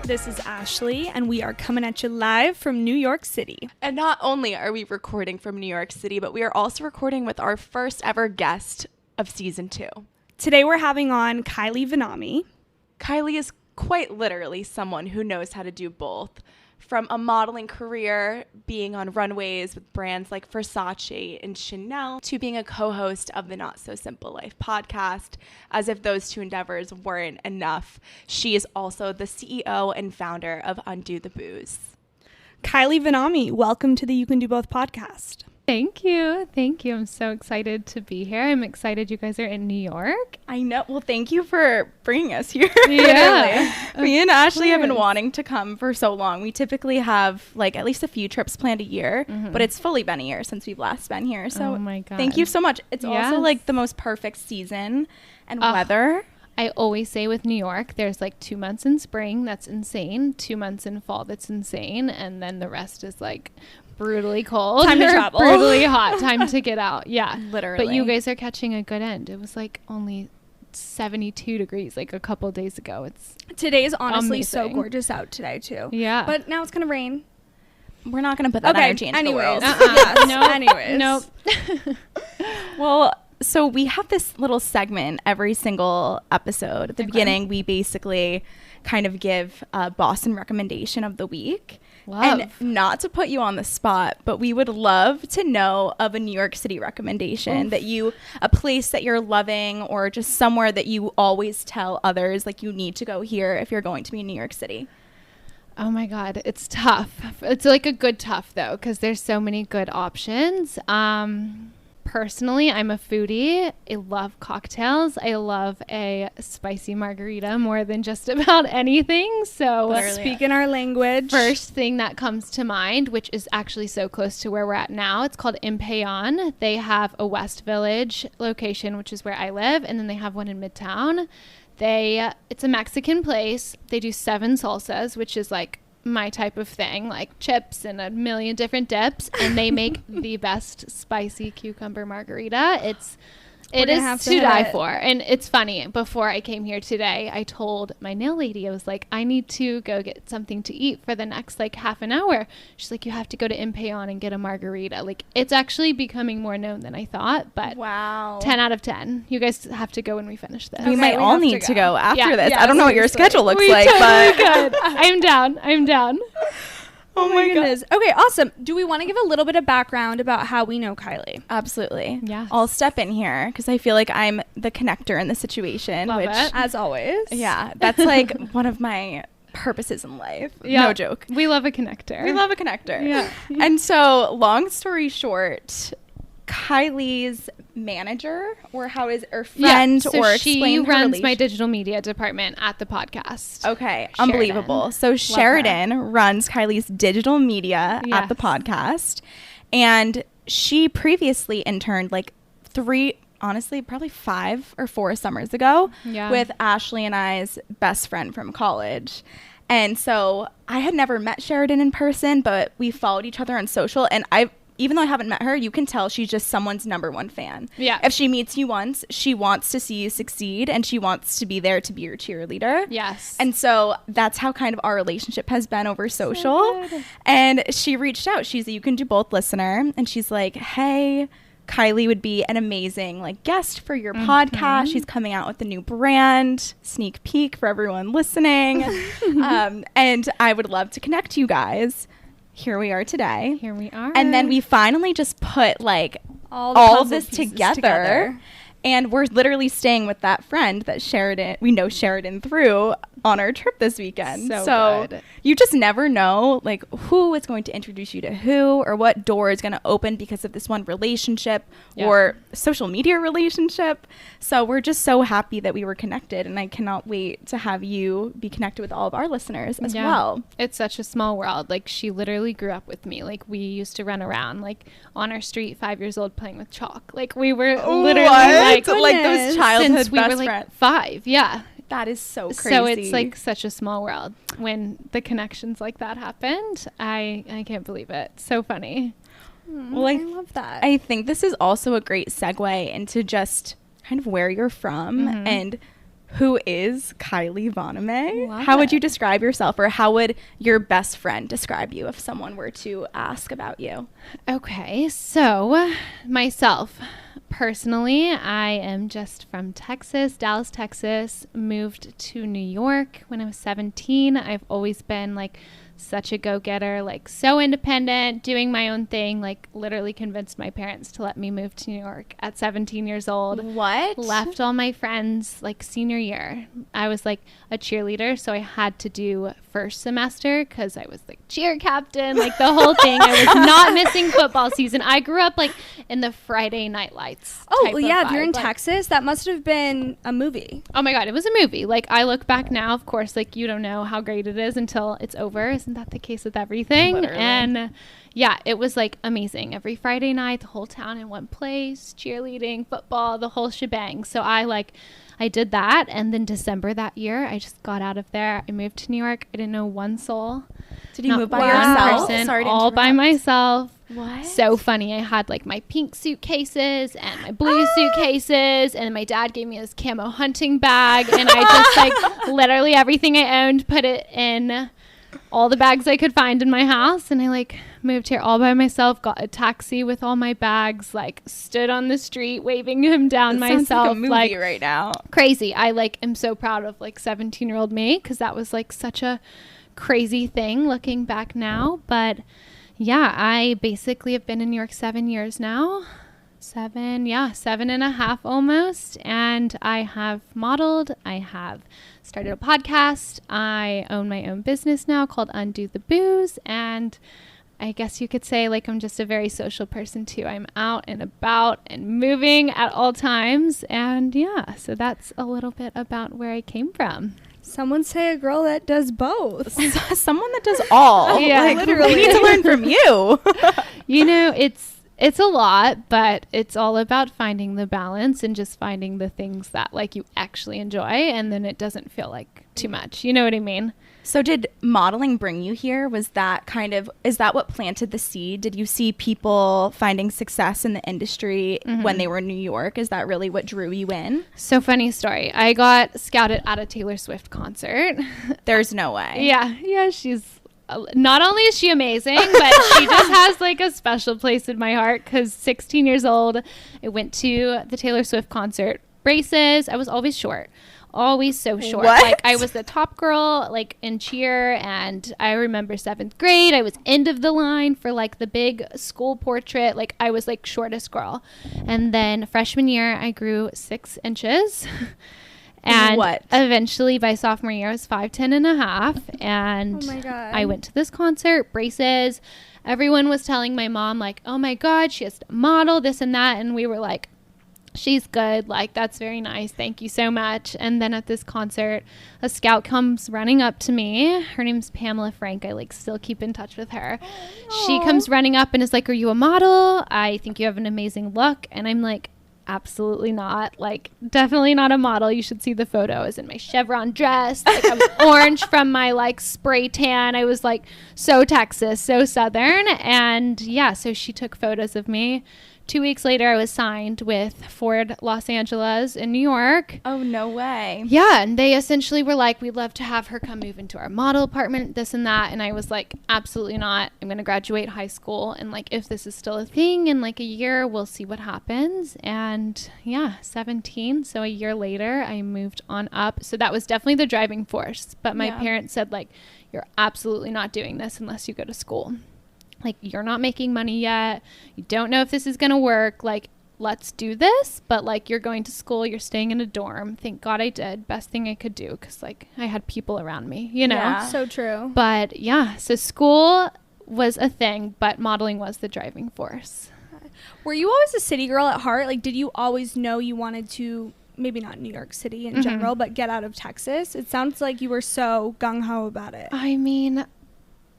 This is Ashley, and we are coming at you live from New York City. And not only are we recording from New York City, but we are also recording with our first ever guest of season 2. Today we're having on Kylie Vonnahme. Kylie is quite literally someone who knows how to do both. From a modeling career, being on runways with brands like Versace and Chanel, to being a co-host of the Not So Simple Life podcast. As if those two endeavors weren't enough, she is also the CEO and founder of Undo the Booze. Kylie Vonnahme, welcome to the You Can Do Both podcast. Thank you. Thank you. I'm so excited to be here. I'm excited you guys are in New York. I know. Well, thank you for bringing us here. Yeah. Me and Ashley have been wanting to come for so long. We typically have like at least a few trips planned a year, but it's fully been a year since we've last been here. So oh my God. Thank you so much. It's also like the most perfect season and weather. I always say with New York, there's like 2 months in spring. That's insane. 2 months in fall. That's insane. And then the rest is like brutally cold. Time to travel. Brutally hot. Time to get out. Yeah. Literally. But you guys are catching a good end. It was like only 72 degrees like a couple days ago. Today is honestly amazing. so gorgeous out today too. Yeah. But now it's gonna rain. We're not going to put that energy into the world. Yes. Nope. Anyways. Nope. Well, so we have this little segment every single episode. At the beginning, we basically kind of give a Boston recommendation of the week. Love. And not to put you on the spot, but we would love to know of a New York City recommendation a place that you're loving, or just somewhere that you always tell others like you need to go here if you're going to be in New York City. Oh my God, it's tough. It's like a good tough though, because there's so many good options. Personally, I'm a foodie. I love cocktails. I love a spicy margarita more than just about anything. So Speaking our language. first thing that comes to mind, which is actually so close to where we're at now, it's called Impeyon. They have a West Village location, which is where I live, and then they have one in Midtown. It's a Mexican place. They do 7 salsas, which is like my type of thing, like chips and a million different dips, and they make the best spicy cucumber margarita. It is to die for. And it's funny, before I came here today, I told my nail lady, I was like, I need to go get something to eat for the next like half an hour. She's like, you have to go to Impeyon and get a margarita. Like, it's actually becoming more known than I thought, but Wow. 10 out of 10. You guys have to go when we finish this. We might all need to go after this. Yeah, I don't know what your schedule looks like, totally but could. I'm down. Oh my goodness. Okay, awesome. Do we want to give a little bit of background about how we know Kylie? Absolutely. Yes. I'll step in here because I feel like I'm the connector in the situation. Love which, it. As always. yeah, that's like one of my purposes in life. Yeah. No joke. We love a connector. We love a connector. Yeah. And so, long story short, Kylie's manager or friend so or she explain her runs my relation- digital media department at the podcast. Okay, Sheridan. unbelievable. So Sheridan runs Kylie's digital media at the Yes. podcast, and she previously interned like 3, honestly, probably 5 or 4 summers ago with Ashley and I's best friend from college. And so I had never met Sheridan in person, but we followed each other on social, and even though I haven't met her, you can tell she's just someone's #1 fan. Yeah. If she meets you once, she wants to see you succeed, and she wants to be there to be your cheerleader. Yes. And so that's how kind of our relationship has been over social. And she reached out. She's a You Can Do Both listener. And she's like, hey, Kylie would be an amazing like guest for your podcast. She's coming out with a new brand. Sneak peek for everyone listening. And I would love to connect you guys. Here we are today. Here we are. And then we finally just put like all of this together. And we're literally staying with that friend that we know Sheridan through on our trip this weekend. So good. You just never know like who is going to introduce you to who, or what door is going to open because of this one relationship or social media relationship. So we're just so happy that we were connected, and I cannot wait to have you be connected with all of our listeners as well. It's such a small world. Like, she literally grew up with me. Like, we used to run around like on our street, 5 years old, playing with chalk. Like, we were literally like those childhood since we best were like friends. 5. Yeah. That is so crazy. So it's like such a small world. When the connections like that happened, I can't believe it. So funny. Well, I love that. I think this is also a great segue into just kind of where you're from and who is Kylie Vonnahme? Love How would it. you describe yourself, or how would your best friend describe you if someone were to ask about you? Okay, so myself. Personally, I am just from Texas, Dallas, Texas. Moved to New York when I was 17. I've always been like such a go-getter, like so independent, doing my own thing, like literally convinced my parents to let me move to New York at 17 years old. What? Left all my friends like senior year. I was like a cheerleader, so I had to do first semester because I was like cheer captain, like the whole thing. I was not missing football season. I grew up like in the Friday Night Lights. Oh, type of yeah. If you're in vibe. Like, Texas, that must have been a movie. oh my God, it was a movie. Like I look back now, of course, like you don't know how great it is until it's over. Isn't that the case with everything? Literally. And yeah, it was like amazing. Every Friday night, the whole town in one place, cheerleading, football, the whole shebang. So I did that. And then December that year, I just got out of there. I moved to New York. I didn't know one soul. Did you Not move by one yourself? person, Sorry to all by interrupt. myself. What? So funny. I had like my pink suitcases and my blue suitcases, and my dad gave me this camo hunting bag, and I just like literally everything I owned, put it in all the bags I could find in my house, and I like moved here all by myself, got a taxi with all my bags, like stood on the street waving him down That sounds myself, like a movie right now. crazy. I like am so proud of like 17-year-old me, because that was like such a crazy thing looking back now. But yeah, I basically have been in New York 7 years now. 7.5 almost. And I have modeled. I have started a podcast. I own my own business now called Undo the Booze. And I guess you could say like I'm just a very social person too. I'm out and about and moving at all times. And yeah, so that's a little bit about where I came from. Someone say a girl that does both. Someone that does all. Yeah, like, literally. We need to learn from you. You know, it's a lot, but it's all about finding the balance and just finding the things that like you actually enjoy, and then it doesn't feel like too much. You know what I mean? So did modeling bring you here? Is that what planted the seed? Did you see people finding success in the industry when they were in New York? Is that really what drew you in? So funny story. I got scouted at a Taylor Swift concert. There's no way. Yeah, she's not only is she amazing, but she just has like a special place in my heart, because 16 years old, I went to the Taylor Swift concert. Braces. I was always short. Always so short. What? Like I was the top girl like in cheer, and I remember 7th grade I was end of the line for like the big school portrait. Like I was like shortest girl. And then freshman year I grew 6 inches. And What? eventually by sophomore year I was 5'10.5", and Oh my God. I went to this concert. Braces. Everyone was telling my mom like, oh my God, she has to model this and that, and we were like, she's good, like that's very nice, thank you so much. And then at this concert, a scout comes running up to me. Her name's Pamela Frank. I like still keep in touch with her. She comes running up and is like, are you a model? I think you have an amazing look. And I'm like, absolutely not, like definitely not a model. You should see the photo. I was in my chevron dress, like I'm orange from my like spray tan. I was like so Texas, so Southern. And yeah, so she took photos of me. 2 weeks later, I was signed with Ford Los Angeles in New York. Oh, no way. Yeah, and they essentially were like, we'd love to have her come move into our model apartment, this and that. And I was like, absolutely not. I'm going to graduate high school. And like, if this is still a thing in like a year, we'll see what happens. And yeah, 17. So a year later, I moved on up. So that was definitely the driving force. But my parents said like, you're absolutely not doing this unless you go to school. Like, you're not making money yet. You don't know if this is going to work. Like, let's do this. But, like, you're going to school. You're staying in a dorm. Thank God I did. Best thing I could do, because, like, I had people around me, you know? Yeah. So true. But, yeah. So, school was a thing, but modeling was the driving force. Were you always a city girl at heart? Like, did you always know you wanted to, maybe not New York City in general, but get out of Texas? It sounds like you were so gung-ho about it. I mean,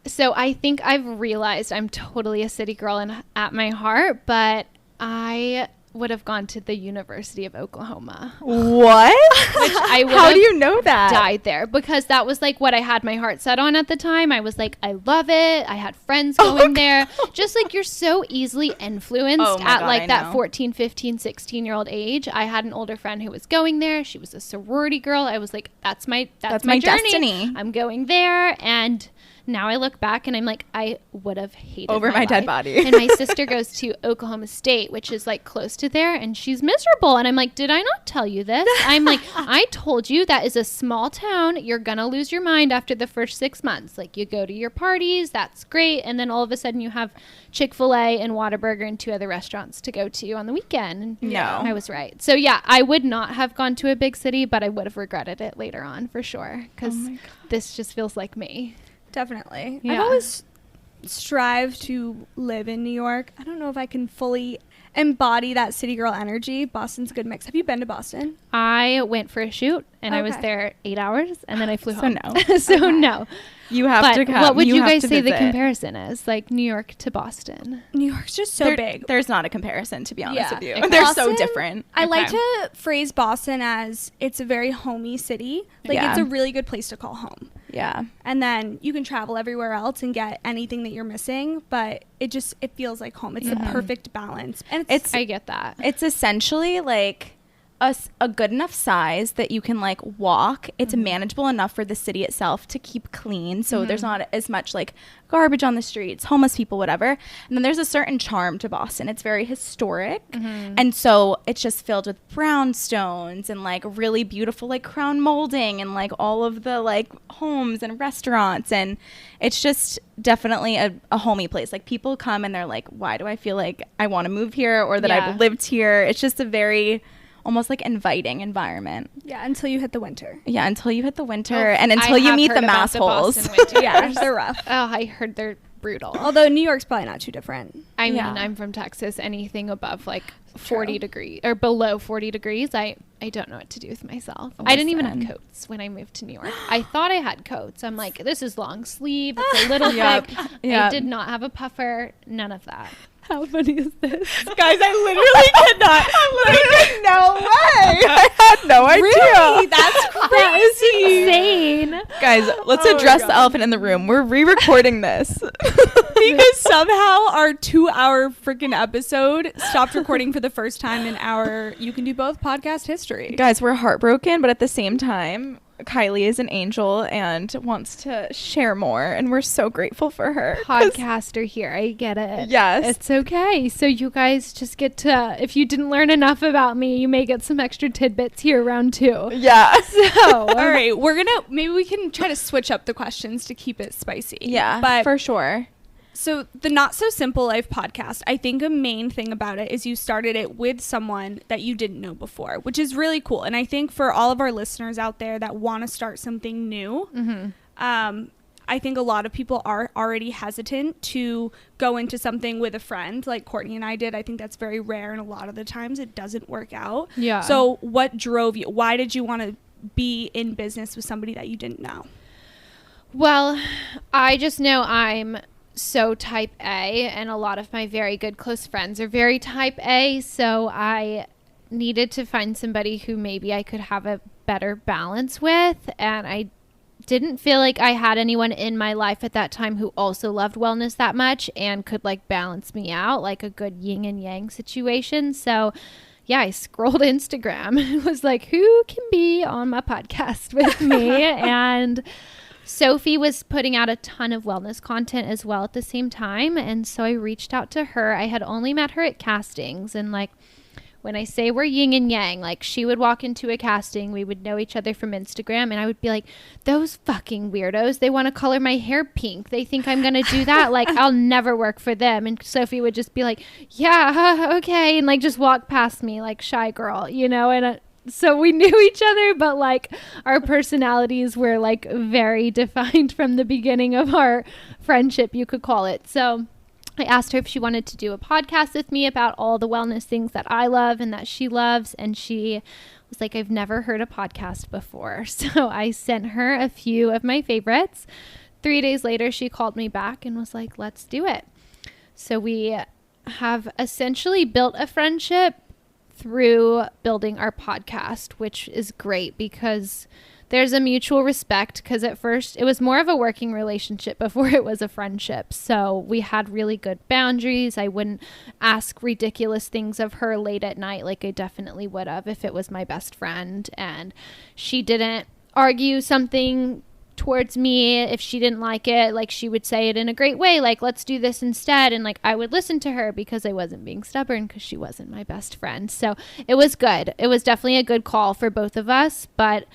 so I think I've realized I'm totally a city girl at my heart, but I would have gone to the University of Oklahoma. What? Which I would How do you know that? died there, because that was like what I had my heart set on at the time. I was like, I love it. I had friends going there. Just like, you're so easily influenced at God, like I that know. 14, 15, 16-year-old age. I had an older friend who was going there. She was a sorority girl. I was like, that's my journey. destiny. I'm going there. And now I look back and I'm like, I would have hated Over my dead life. body. And my sister goes to Oklahoma State, which is like close to there, and she's miserable. And I'm like, did I not tell you this? I'm like, I told you that is a small town. You're gonna lose your mind after the first 6 months. Like, you go to your parties, that's great, and then all of a sudden you have Chick-fil-A and Whataburger and 2 other restaurants to go to on the weekend. And No. I was right. So yeah, I would not have gone to a big city, but I would have regretted it later on for sure, because this just feels like me. Definitely. Yeah. I've always strived to live in New York. I don't know if I can fully embody that city girl energy. Boston's a good mix. Have you been to Boston? I went for a shoot, and I was Okay. there 8 hours, and then I flew So home. no. So Okay. no. You have But to come. what would you have guys to say the visit. comparison is? Like New York to Boston? New York's just so big. There's not a comparison, to be honest Yeah. with you. Okay. They're Boston, so different. I like Okay. to phrase Boston as it's a very homey city. Like, Yeah. it's a really good place to call home. Yeah. And then you can travel everywhere else and get anything that you're missing, but it feels like home. It's the perfect balance. And it's I get that. It's essentially like a good enough size that you can like walk. It's manageable enough for the city itself to keep clean, so there's not as much like garbage on the streets, homeless people, whatever. And then there's a certain charm to Boston. It's very historic, and so it's just filled with brownstones and like really beautiful like crown molding and like all of the like homes and restaurants, and it's just definitely a homey place. Like, people come and they're like, why do I feel like I want to move here, or that Yeah. I've lived here? It's just a very almost like inviting environment. yeah, until you hit the winter. Yeah, until you hit the winter Oh, and until I you have meet heard the about mass holes. Boston winter. Yeah, they're rough. Oh, I heard they're brutal. Although New York's probably not too different. I mean, Yeah. I'm from Texas. Anything above like 40 degrees or below 40 degrees, I don't know what to do with myself. I didn't even have Listen. coats when I moved to New York. I thought I had coats. I'm like, this is long sleeve. It's a little Yep. thick. Yep. I did not have a puffer. None of that. How funny is this? Guys, I literally did not. No way. I had no idea. Really? That's crazy. Insane. Guys, let's Oh my address God. the elephant in the room. We're re-recording this. Because somehow our 2-hour freaking episode stopped recording for the first time in our You Can Do Both podcast history. Guys, we're heartbroken, but at the same time, Kylie is an angel and wants to share more, and we're so grateful for her. 'Cause- Podcaster here. I get it. Yes. It's okay. So you guys just get to, if you didn't learn enough about me, you may get some extra tidbits here round 2. Yeah. So, All right, maybe we can try to switch up the questions to keep it spicy. Yeah, But for sure. so the Not So Simple Life podcast, I think a main thing about it is you started it with someone that you didn't know before, which is really cool. And I think for all of our listeners out there that want to start something new, I think a lot of people are already hesitant to go into something with a friend like Courtney and I did. I think that's very rare, and a lot of the times it doesn't work out. Yeah. So what drove you? Why did you want to be in business with somebody that you didn't know? well, I just know I'm so type A, and a lot of my very good close friends are very type A. So I needed to find somebody who maybe I could have a better balance with. And I didn't feel like I had anyone in my life at that time who also loved wellness that much and could like balance me out, like a good yin and yang situation. So yeah, I scrolled Instagram and was like, who can be on my podcast with me? And Sophie was putting out a ton of wellness content as well at the same time. And so I reached out to her. I had only met her at castings. And like, when I say we're yin and yang, like she would walk into a casting, we would know each other from Instagram, and I would be like, those fucking weirdos, they want to color my hair pink. They think I'm going to do that. Like, I'll never work for them. And Sophie would just be like, yeah, okay. And like, just walk past me like shy girl, you know? And so we knew each other, but like our personalities were like very defined from the beginning of our friendship, you could call it. So I asked her if she wanted to do a podcast with me about all the wellness things that I love and that she loves. And she was like, I've never heard a podcast before. So I sent her a few of my favorites. 3 days later, she called me back and was like, let's do it. So we have essentially built a friendship through building our podcast, which is great because there's a mutual respect, because at first it was more of a working relationship before it was a friendship. So we had really good boundaries. I wouldn't ask ridiculous things of her late at night like I definitely would have if it was my best friend. And she didn't argue something towards me if she didn't like it. Like, she would say it in a great way, like, let's do this instead. And like, I would listen to her because I wasn't being stubborn, because she wasn't my best friend. So it was good. It was definitely a good call for both of us. But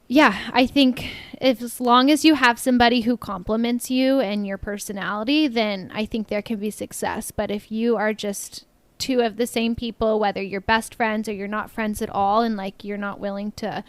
yeah, I think as long as you have somebody who compliments you and your personality, then I think there can be success. But if you are just two of the same people, whether you're best friends or you're not friends at all, and like you're not willing to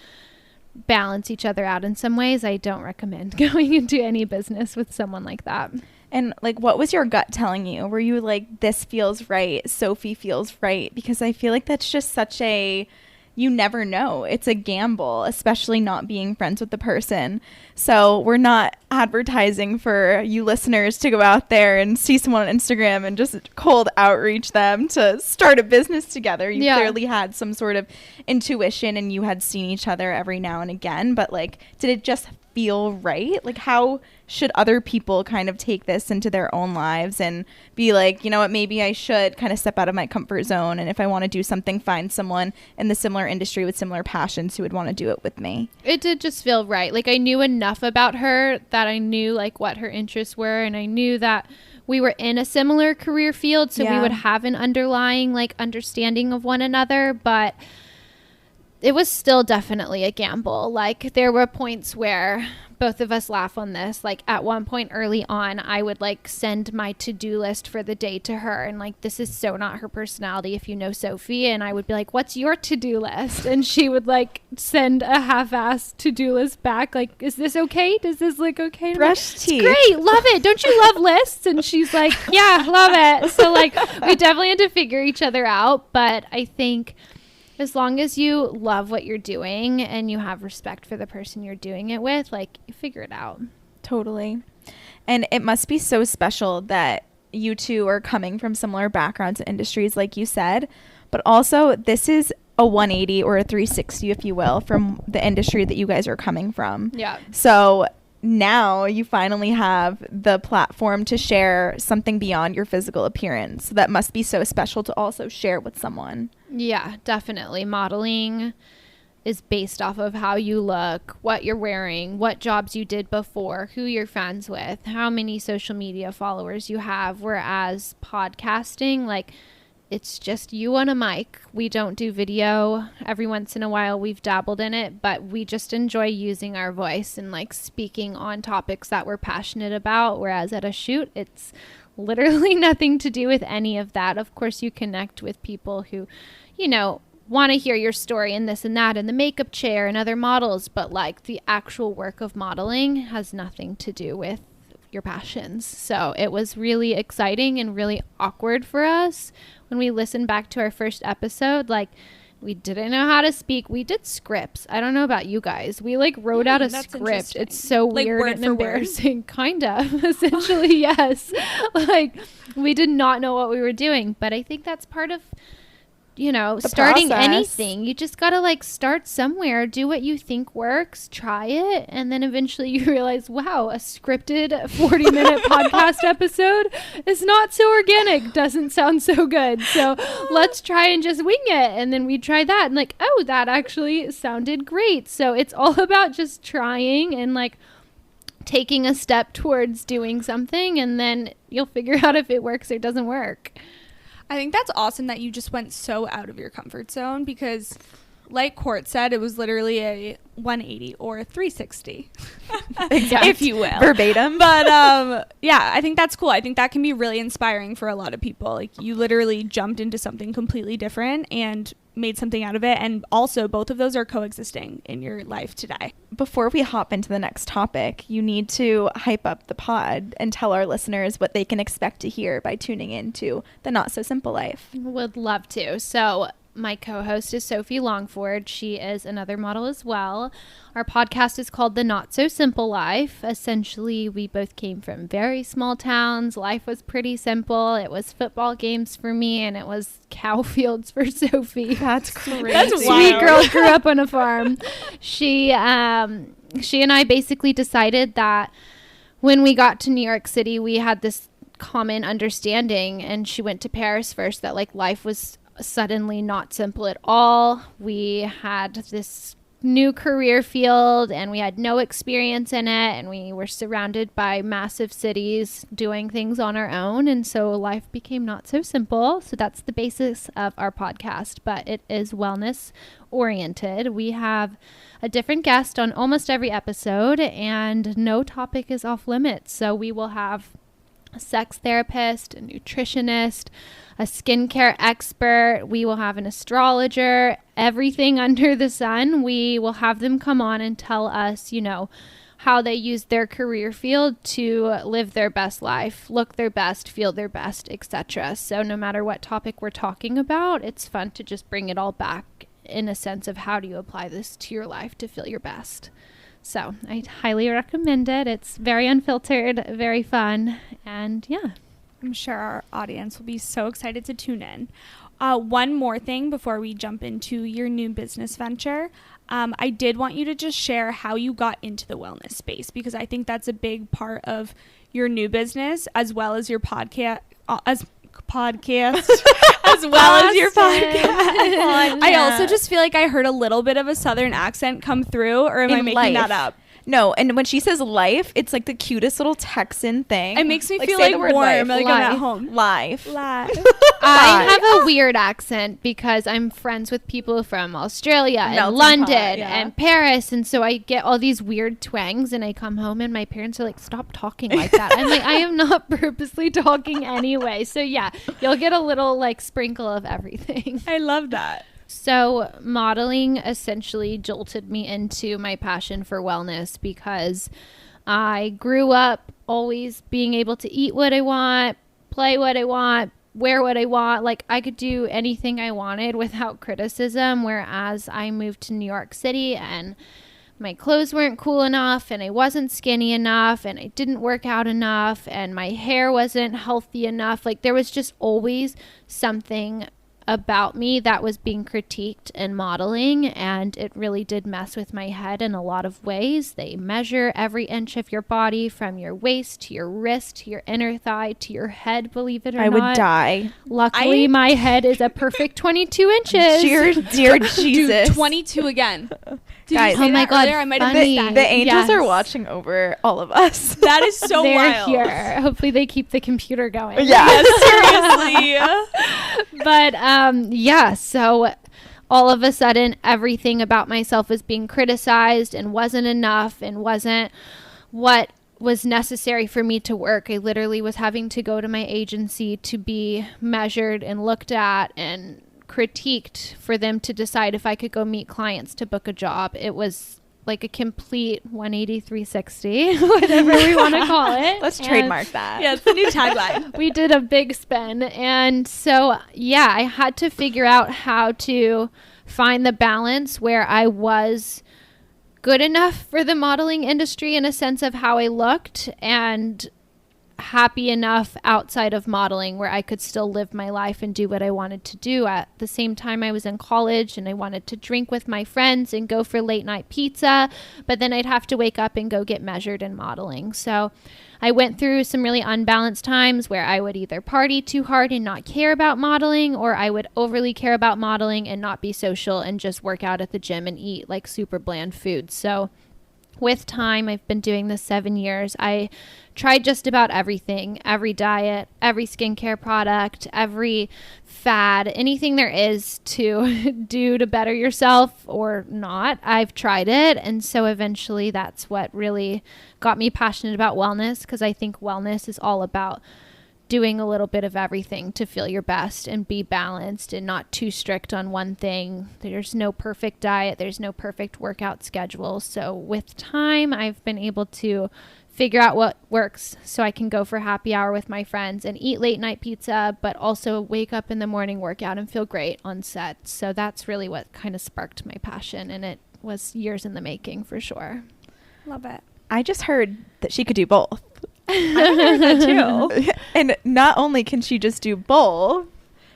balance each other out in some ways, I don't recommend going into any business with someone like that. And like, what was your gut telling you? Were you like, this feels right, Sophie feels right? Because I feel like that's just such a, you never know. It's a gamble, especially not being friends with the person. So we're not advertising for you listeners to go out there and see someone on Instagram and just cold outreach them to start a business together. You clearly had some sort of intuition and you had seen each other every now and again. But like, did it just feel right? Like, how should other people kind of take this into their own lives and be like, you know what, maybe I should kind of step out of my comfort zone, and if I want to do something, find someone in the similar industry with similar passions who would want to do it with me? It did just feel right. Like, I knew enough about her that I knew like what her interests were, and I knew that we were in a similar career field, so we would have an underlying like understanding of one another. But it was still definitely a gamble. Like, there were points where both of us laugh on this. Like, at one point early on, I would like send my to-do list for the day to her. And like, this is so not her personality if you know Sophie. And I would be like, what's your to-do list? And she would like send a half-assed to-do list back. Like, is this okay? Does this look okay? Brush teeth. Great. Love it. Don't you love lists? And she's like, yeah, love it. So like, we definitely had to figure each other out. But I think as long as you love what you're doing and you have respect for the person you're doing it with, like, you figure it out. Totally. And it must be so special that you two are coming from similar backgrounds and industries, like you said, but also this is a 180 or a 360, if you will, from the industry that you guys are coming from. Yeah. So now you finally have the platform to share something beyond your physical appearance. That must be so special to also share with someone. Yeah, definitely. Modeling is based off of how you look, what you're wearing, what jobs you did before, who you're friends with, how many social media followers you have. Whereas podcasting, like, it's just you on a mic. We don't do video. Every once in a while we've dabbled in it, but we just enjoy using our voice and like speaking on topics that we're passionate about. Whereas at a shoot, it's literally nothing to do with any of that. Of course, you connect with people who, you know, want to hear your story and this and that and the makeup chair and other models, but like the actual work of modeling has nothing to do with your passions. So it was really exciting and really awkward for us when we listened back to our first episode. Like, we didn't know how to speak. We did scripts. I don't know about you guys. We like wrote out a script. It's so like weird and embarrassing. Kind of, essentially. Yes. Like, we did not know what we were doing, but I think that's part of, you know, starting anything. You just gotta like start somewhere, do what you think works, try it, and then eventually you realize, wow, a scripted 40-minute podcast episode is not so organic, doesn't sound so good, so let's try and just wing it. And then we try that and like, oh, that actually sounded great. So it's all about just trying and like taking a step towards doing something, and then you'll figure out if it works or doesn't work. I think that's awesome that you just went so out of your comfort zone, because like Court said, it was literally a 180 or a 360, if you will. Verbatim. But yeah, I think that's cool. I think that can be really inspiring for a lot of people. Like, you literally jumped into something completely different and made something out of it. And also, both of those are coexisting in your life today. Before we hop into the next topic, you need to hype up the pod and tell our listeners what they can expect to hear by tuning in to the Not So Simple Life. Would love to. So my co-host is Sophie Longford. She is another model as well. Our podcast is called The Not So Simple Life. Essentially, we both came from very small towns. Life was pretty simple. It was football games for me, and it was cow fields for Sophie. That's crazy. That's Sweet wild. girl grew up on a farm. She and I basically decided that when we got to New York City, we had this common understanding, and she went to Paris first, that like life was suddenly not simple at all. We had this new career field and we had no experience in it, and we were surrounded by massive cities doing things on our own, and so life became not so simple. So that's the basis of our podcast, but it is wellness oriented. We have a different guest on almost every episode, and no topic is off limits. So we will have a sex therapist, a nutritionist, a skincare expert. We will have an astrologer, everything under the sun. We will have them come on and tell us, how they use their career field to live their best life, look their best, feel their best, etc. So no matter what topic we're talking about, it's fun to just bring it all back in a sense of how do you apply this to your life to feel your best. So I highly recommend it. It's very unfiltered, very fun, and yeah. I'm sure our audience will be so excited to tune in. One more thing before we jump into your new business venture. I did want you to just share how you got into the wellness space, because I think that's a big part of your new business as well as your podcast, as well as your podcast. I also just feel like I heard a little bit of a Southern accent come through, or am I making that up? No, and when she says life, it's like the cutest little Texan thing. It makes me feel say like the word warm, life. like I'm at home. Life. I have a weird accent because I'm friends with people from Australia and Melting London pot, yeah. and Paris, and so I get all these weird twangs, and I come home and my parents are like, stop talking like that. I'm like, I am not purposely talking anyway. So yeah, you'll get a little like sprinkle of everything. I love that. So modeling essentially jolted me into my passion for wellness, because I grew up always being able to eat what I want, play what I want, wear what I want. Like I could do anything I wanted without criticism, whereas I moved to New York City and my clothes weren't cool enough, and I wasn't skinny enough, and I didn't work out enough, and my hair wasn't healthy enough. Like there was just always something about me that was being critiqued in modeling, and it really did mess with my head in a lot of ways. They measure every inch of your body, from your waist to your wrist to your inner thigh to your head, believe it or not. I would die. Luckily, my head is a perfect 22 inches. Dear Jesus. Dude, 22 again. Did Guys, you say oh my that God, earlier? I might have funny. missed that. The angels are Yes. watching over all of us. That is so They're wild. here. Hopefully they keep the computer going. Yeah. Yes, seriously. But yeah, so all of a sudden everything about myself was being criticized and wasn't enough and wasn't what was necessary for me to work. I literally was having to go to my agency to be measured and looked at and critiqued for them to decide if I could go meet clients to book a job. It was like a complete 180 360, whatever we want to call it. Let's And trademark that. Yeah, it's the new tagline. we did a big spin, and so yeah, I had to figure out how to find the balance where I was good enough for the modeling industry in a sense of how I looked, and happy enough outside of modeling where I could still live my life and do what I wanted to do. At the same time, I was in college and I wanted to drink with my friends and go for late night pizza, but then I'd have to wake up and go get measured in modeling. So I went through some really unbalanced times where I would either party too hard and not care about modeling, or I would overly care about modeling and not be social and just work out at the gym and eat like super bland food. So with time, I've been doing this 7 years. I tried just about everything, every diet, every skincare product, every fad, anything there is to do to better yourself or not. I've tried it. And so eventually that's what really got me passionate about wellness, because I think wellness is all about doing a little bit of everything to feel your best and be balanced and not too strict on one thing. There's no perfect diet. There's no perfect workout schedule. So with time, I've been able to figure out what works so I can go for happy hour with my friends and eat late night pizza, but also wake up in the morning, work out, and feel great on set. So that's really what kind of sparked my passion, and it was years in the making for sure. Love it. I just heard that she could do both. I heard that too. And not only can she just do both,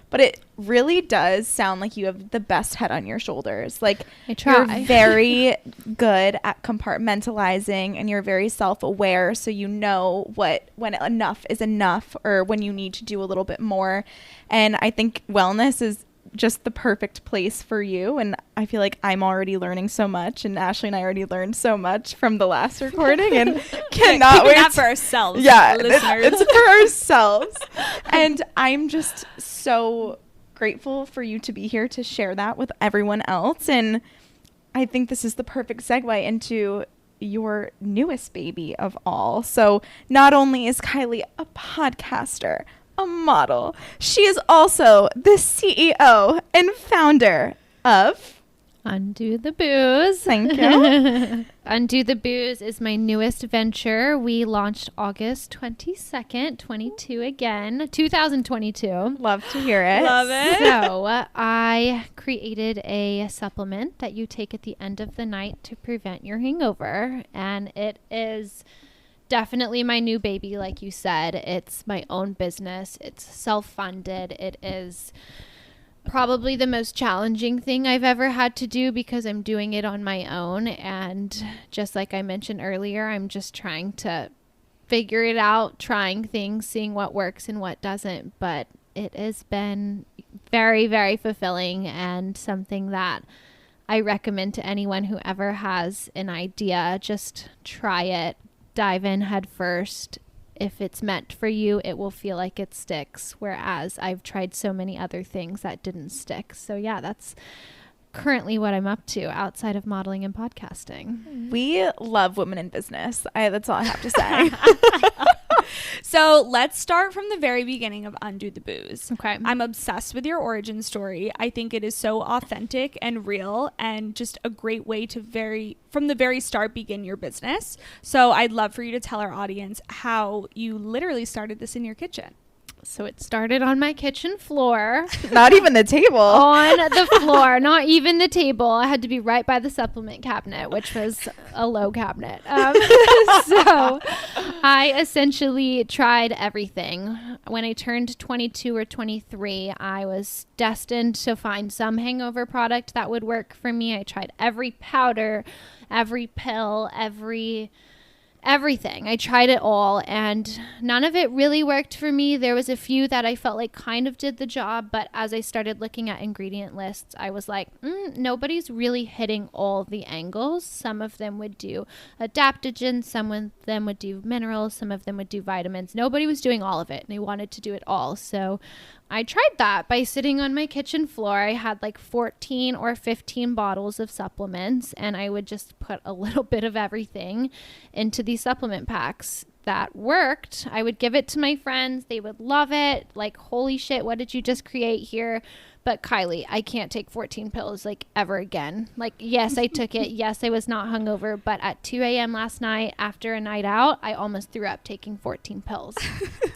but it really does sound like you have the best head on your shoulders. Like, I try. You're very good at compartmentalizing, and you're very self-aware, so you know when enough is enough or when you need to do a little bit more. And I think wellness is just the perfect place for you, and I feel like I'm already learning so much, and Ashley and I already learned so much from the last recording, and cannot wait. That for ourselves. Yeah, listeners. it's for ourselves. And I'm just so grateful for you to be here to share that with everyone else. And I think this is the perfect segue into your newest baby of all. So not only is Kylie a podcaster, a model, she is also the CEO and founder of Undo the Booze. Thank you. Undo the Booze is my newest venture. We launched August 22nd, 2022. Love to hear it. Love it. So I created a supplement that you take at the end of the night to prevent your hangover. And it is definitely my new baby, like you said. It's my own business. It's self-funded. It is probably the most challenging thing I've ever had to do because I'm doing it on my own. And just like I mentioned earlier, I'm just trying to figure it out, trying things, seeing what works and what doesn't. But it has been very, very fulfilling and something that I recommend to anyone who ever has an idea. Just try it. Dive in head first. If it's meant for you, it will feel like it sticks. Whereas I've tried so many other things that didn't stick. So yeah, that's currently what I'm up to outside of modeling and podcasting. We love women in business. That's all I have to say. So let's start from the very beginning of Undo the Booze. Okay. I'm obsessed with your origin story. I think it is so authentic and real and just a great way to from the very start begin your business. So I'd love for you to tell our audience how you literally started this in your kitchen. So it started on my kitchen floor. Not even the table. On the floor, not even the table. I had to be right by the supplement cabinet, which was a low cabinet. So I essentially tried everything. When I turned 22 or 23, I was destined to find some hangover product that would work for me. I tried every powder, every pill, everything. I tried it all, and none of it really worked for me. There was a few that I felt like kind of did the job, but as I started looking at ingredient lists, I was like, nobody's really hitting all the angles. Some of them would do adaptogens, some of them would do minerals, some of them would do vitamins. Nobody was doing all of it, and I wanted to do it all. So I tried that by sitting on my kitchen floor. I had like 14 or 15 bottles of supplements, and I would just put a little bit of everything into these supplement packs. That worked. I would give it to my friends. They would love it. Like, holy shit, what did you just create here? But Kylie, I can't take 14 pills like ever again. Like, yes, I took it. Yes, I was not hungover. But at 2 a.m. last night after a night out, I almost threw up taking 14 pills.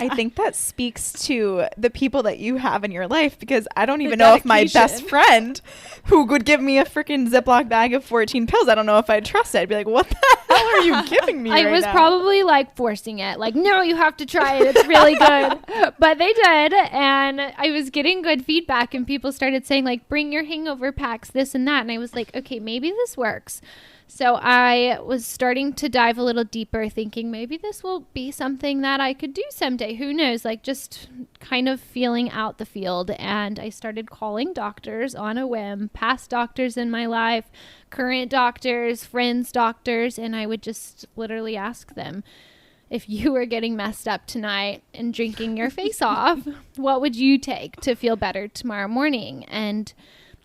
I think that speaks to the people that you have in your life, because I don't even know if my best friend who would give me a freaking Ziploc bag of 14 pills, I don't know if I'd trust it. I'd be like, what the hell are you giving me I was probably like forcing it. Like, no, you have to try it. It's really good. But they did. And I was getting good feedback, and people started saying like, bring your hangover packs, this and that. And I was like, okay, maybe this works. So I was starting to dive a little deeper, thinking maybe this will be something that I could do someday. Who knows? Like, just kind of feeling out the field. And I started calling doctors on a whim, past doctors in my life, current doctors, friends' doctors. And I would just literally ask them, if you were getting messed up tonight and drinking your face off, what would you take to feel better tomorrow morning? And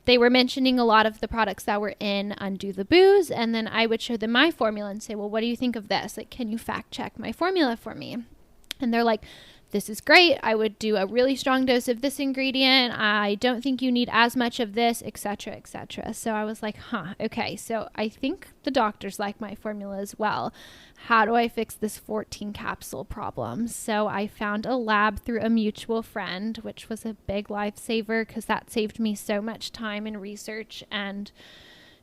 they were mentioning a lot of the products that were in Undo the Booze. And then I would show them my formula and say, well, what do you think of this? Like, can you fact check my formula for me? And they're like, this is great. I would do a really strong dose of this ingredient. I don't think you need as much of this, etc., etc. So I was like, okay. So I think the doctors like my formula as well. How do I fix this 14 capsule problem? So I found a lab through a mutual friend, which was a big lifesaver because that saved me so much time and research and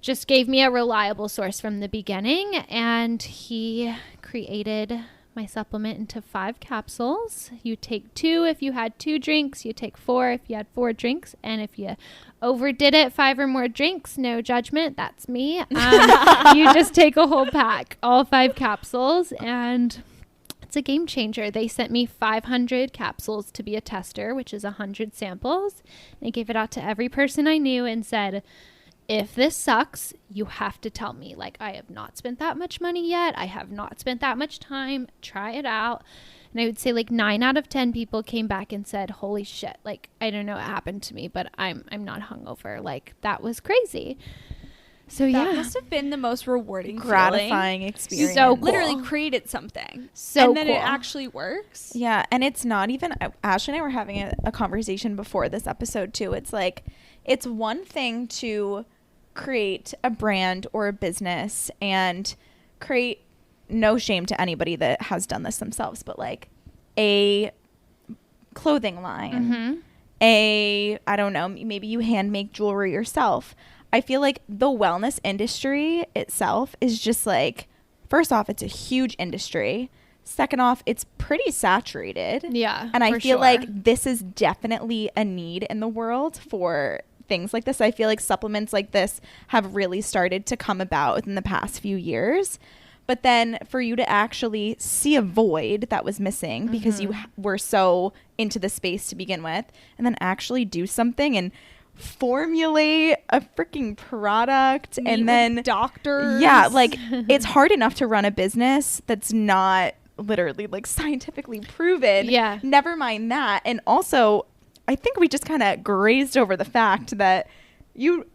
just gave me a reliable source from the beginning. And he created my supplement into 5 capsules. You take 2 if you had 2 drinks. You take 4 if you had 4 drinks. And if you overdid it, 5 or more drinks, no judgment. That's me. You just take a whole pack, all 5 capsules, and it's a game changer. They sent me 500 capsules to be a tester, which is 100 samples. They gave it out to every person I knew and said, if this sucks, you have to tell me. Like, I have not spent that much money yet. I have not spent that much time. Try it out. And I would say like 9 out of 10 people came back and said, holy shit, like, I don't know what happened to me, but I'm not hungover. Like, that was crazy. So that must have been the most rewarding, gratifying experience. So cool. Literally created something. So and then cool. It actually works. Yeah. And it's not even, Ashley and I were having a conversation before this episode too. It's like, it's one thing to create a brand or a business and create, no shame to anybody that has done this themselves, but like a clothing line, I don't know, maybe you hand make jewelry yourself. I feel like the wellness industry itself is just like, first off, it's a huge industry. Second off, it's pretty saturated. Yeah. And I feel like this is definitely a need in the world for things like this. I feel like supplements like this have really started to come about within the past few years. But then for you to actually see a void that was missing because you were so into the space to begin with, and then actually do something and formulate a freaking product and then doctors. Yeah, like it's hard enough to run a business that's not literally like scientifically proven. Yeah. Never mind that. And also, I think we just kind of grazed over the fact that you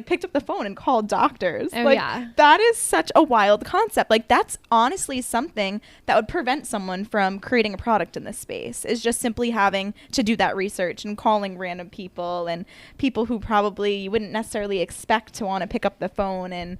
picked up the phone and called doctors. Oh, like, yeah. That is such a wild concept. Like, that's honestly something that would prevent someone from creating a product in this space, is just simply having to do that research and calling random people and people who probably you wouldn't necessarily expect to want to pick up the phone and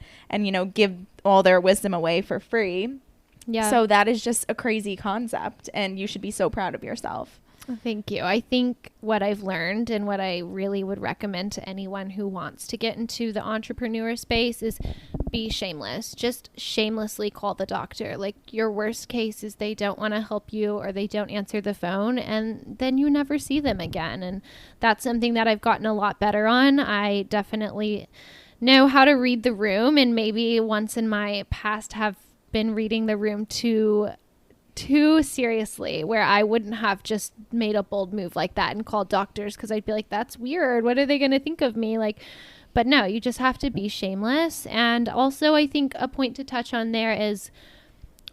give all their wisdom away for free. Yeah. So that is just a crazy concept, and you should be so proud of yourself. Thank you. I think what I've learned and what I really would recommend to anyone who wants to get into the entrepreneur space is be shameless. Just shamelessly call the doctor. Like, your worst case is they don't want to help you or they don't answer the phone, and then you never see them again. And that's something that I've gotten a lot better on. I definitely know how to read the room, and maybe once in my past have been reading the room too seriously, where I wouldn't have just made a bold move like that and called doctors, because I'd be like, that's weird. What are they going to think of me? Like, but no, you just have to be shameless. And also, I think a point to touch on there is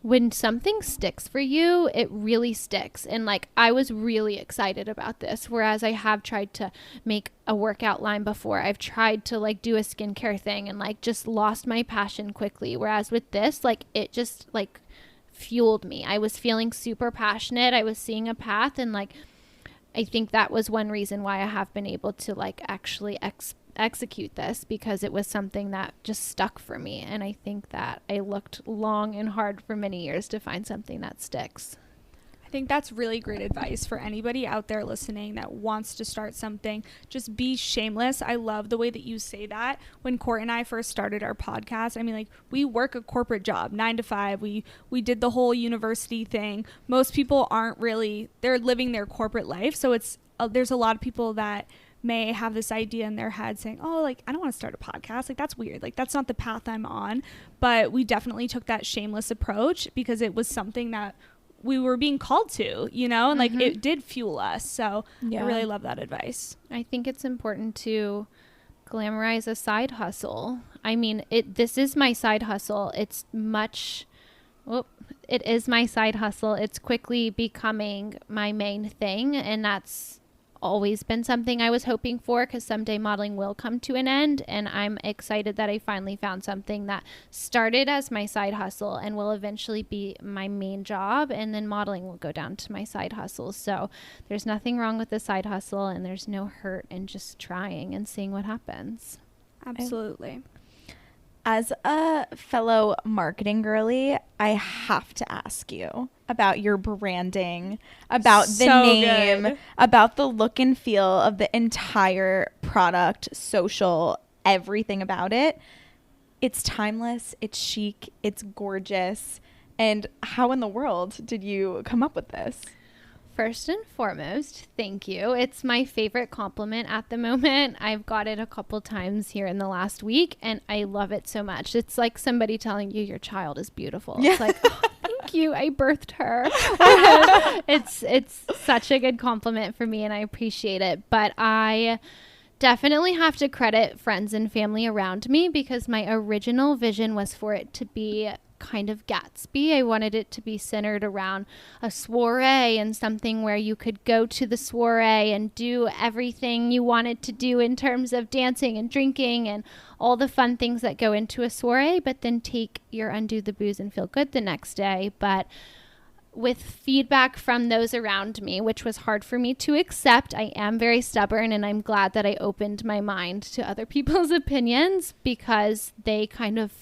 when something sticks for you, it really sticks. And like, I was really excited about this, whereas I have tried to make a workout line before. I've tried to like do a skincare thing and like just lost my passion quickly. Whereas with this, like, it just like fueled me. I was feeling super passionate. I was seeing a path, and like, I think that was one reason why I have been able to like actually execute this, because it was something that just stuck for me. And I think that I looked long and hard for many years to find something that sticks. I think that's really great advice for anybody out there listening that wants to start something. Just be shameless. I love the way that you say that. When Court and I first started our podcast, I mean, like, we work a corporate job, 9 to 5. We did the whole university thing. Most people aren't really, they're living their corporate life. So it's there's a lot of people that may have this idea in their head saying, oh, like, I don't want to start a podcast. Like, that's weird. Like, that's not the path I'm on. But we definitely took that shameless approach because it was something that we were being called to, and like, it did fuel us. So I really love that advice. I think it's important to glamorize a side hustle. I mean, this is my side hustle. It is my side hustle. It's quickly becoming my main thing. And that's always been something I was hoping for, because someday modeling will come to an end, and I'm excited that I finally found something that started as my side hustle and will eventually be my main job, and then modeling will go down to my side hustle. So there's nothing wrong with the side hustle, and there's no hurt in just trying and seeing what happens. Absolutely. As a fellow marketing girly, I have to ask you about your branding, about the name, good. about the look and feel of the entire product, social, everything about it. It's timeless, it's chic, it's gorgeous. And how in the world did you come up with this? First and foremost, thank you. It's my favorite compliment at the moment. I've got it a couple times here in the last week, and I love it so much. It's like somebody telling you your child is beautiful. Yeah. It's like, oh, thank you. I birthed her. It's such a good compliment for me, and I appreciate it. But I definitely have to credit friends and family around me, because my original vision was for it to be kind of Gatsby. I wanted it to be centered around a soiree and something where you could go to the soiree and do everything you wanted to do in terms of dancing and drinking and all the fun things that go into a soiree, but then take your Undo the Booze and feel good the next day. But with feedback from those around me, which was hard for me to accept, I am very stubborn, and I'm glad that I opened my mind to other people's opinions, because they kind of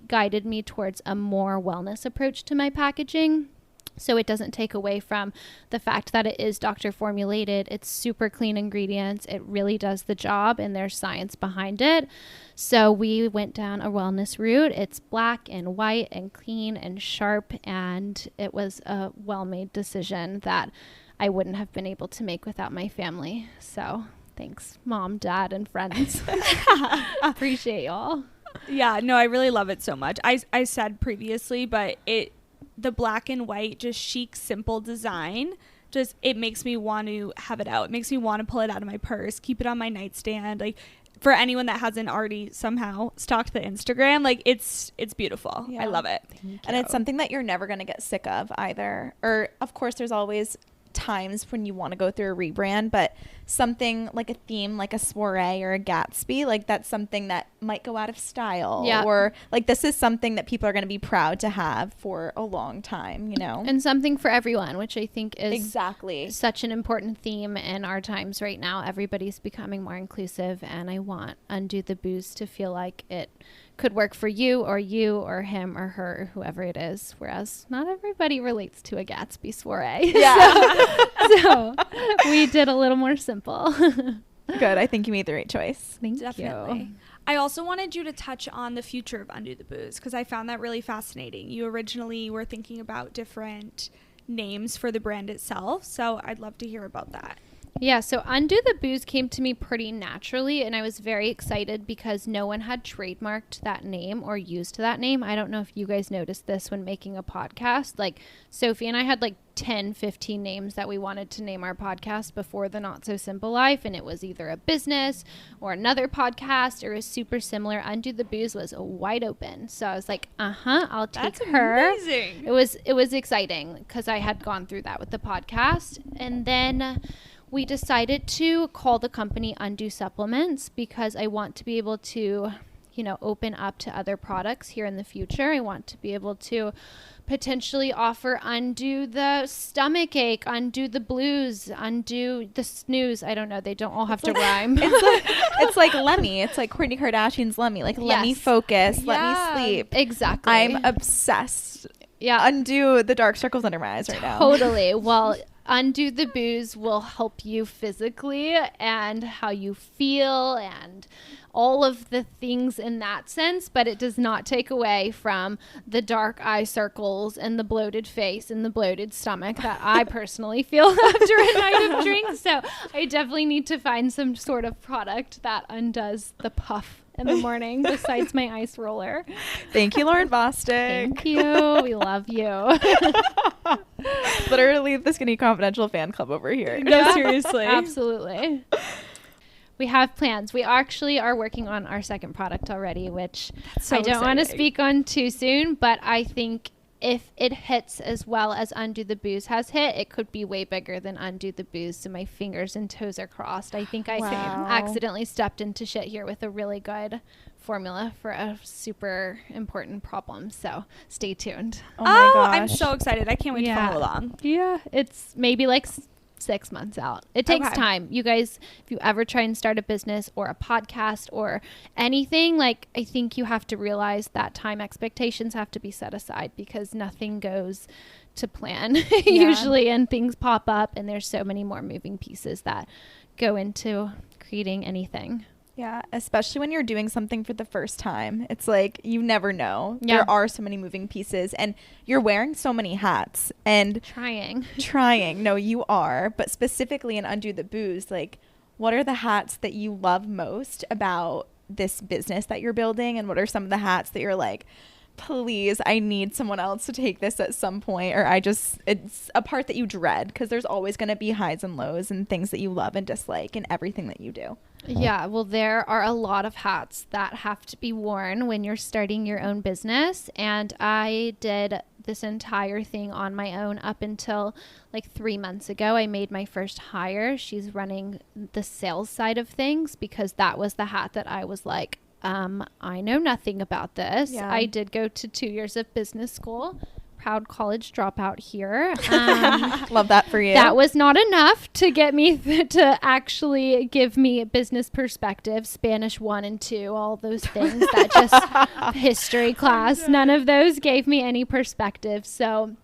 guided me towards a more wellness approach to my packaging. So it doesn't take away from the fact that it is doctor formulated. It's super clean ingredients. It really does the job, and there's science behind it. So we went down a wellness route. It's black and white and clean and sharp, and it was a well-made decision that I wouldn't have been able to make without my family. So thanks, Mom, Dad, and friends. Appreciate y'all. Yeah, no, I really love it so much. I said previously, but the black and white, just chic, simple design, just, it makes me want to have it out. It makes me want to pull it out of my purse, keep it on my nightstand. Like, for anyone that hasn't already somehow stalked the Instagram, like, it's beautiful. Yeah. I love it. And it's something that you're never going to get sick of either. Or, of course, there's always times when you want to go through a rebrand, but something like a theme like a soiree or a Gatsby, like, that's something that might go out of style. Yeah. Or like, this is something that people are going to be proud to have for a long time, you know, and something for everyone, which I think is exactly such an important theme in our times right now. Everybody's becoming more inclusive, and I want Undo the Booze to feel like it could work for you or him or her or whoever it is, whereas not everybody relates to a Gatsby soiree. Yeah. So we did a little more simple. Good. I think you made the right choice. Thank Definitely. you. I also wanted you to touch on the future of Undo the Booze, because I found that really fascinating. You originally were thinking about different names for the brand itself, so I'd love to hear about that. Yeah, so Undo the Booze came to me pretty naturally, and I was very excited because no one had trademarked that name or used that name. I don't know if you guys noticed this when making a podcast. Like, Sophie and I had like 10, 15 names that we wanted to name our podcast before the Not So Simple Life, and it was either a business or another podcast, or it was super similar. Undo the Booze was wide open. So I was like, I'll take That's her. Amazing. It was exciting because I had gone through that with the podcast. And then we decided to call the company Undo Supplements, because I want to be able to, you know, open up to other products here in the future. I want to be able to potentially offer Undo the stomach ache, Undo the blues, Undo the snooze. I don't know. They don't all have to rhyme. It's like Lemmy. It's like Kourtney Kardashian's Lemmy. Like, let me focus. Let me sleep. Exactly. I'm obsessed. Yeah. Undo the dark circles under my eyes right now. Totally. Well, Undo the Booze will help you physically and how you feel and all of the things in that sense, but it does not take away from the dark eye circles and the bloated face and the bloated stomach that I personally feel after a night of drinks. So I definitely need to find some sort of product that undoes the puff in the morning besides my ice roller. Thank you, Lauren Bostic. Thank you. We love you. Literally the Skinny Confidential fan club over here. No, seriously. Absolutely. We have plans. We actually are working on our second product already, which so I don't want to speak on too soon, but I think if it hits as well as Undo the Booze has hit, it could be way bigger than Undo the Booze. So my fingers and toes are crossed. I think I accidentally stepped into shit here with a really good formula for a super important problem. So stay tuned. Oh my gosh. I'm so excited. I can't wait to follow along. Yeah. It's maybe like 6 months out. It takes time. You guys, if you ever try and start a business or a podcast or anything, like, I think you have to realize that time expectations have to be set aside, because nothing goes to plan usually, and things pop up, and there's so many more moving pieces that go into creating anything. Yeah, especially when you're doing something for the first time. It's like, you never know. Yeah. There are so many moving pieces, and you're wearing so many hats and trying. No, you are. But specifically in Undo the Booze, like, what are the hats that you love most about this business that you're building? And what are some of the hats that you're like, please, I need someone else to take this at some point, or it's a part that you dread, because there's always going to be highs and lows and things that you love and dislike in everything that you do. Yeah, well, there are a lot of hats that have to be worn when you're starting your own business. And I did this entire thing on my own up until like 3 months ago. I made my first hire. She's running the sales side of things, because that was the hat that I was like, I know nothing about this. Yeah. I did go to 2 years of business school. Proud college dropout here. Love that for you. That was not enough to get me to actually give me business perspective, Spanish 1 and 2, all those things that just history class. None of those gave me any perspective. So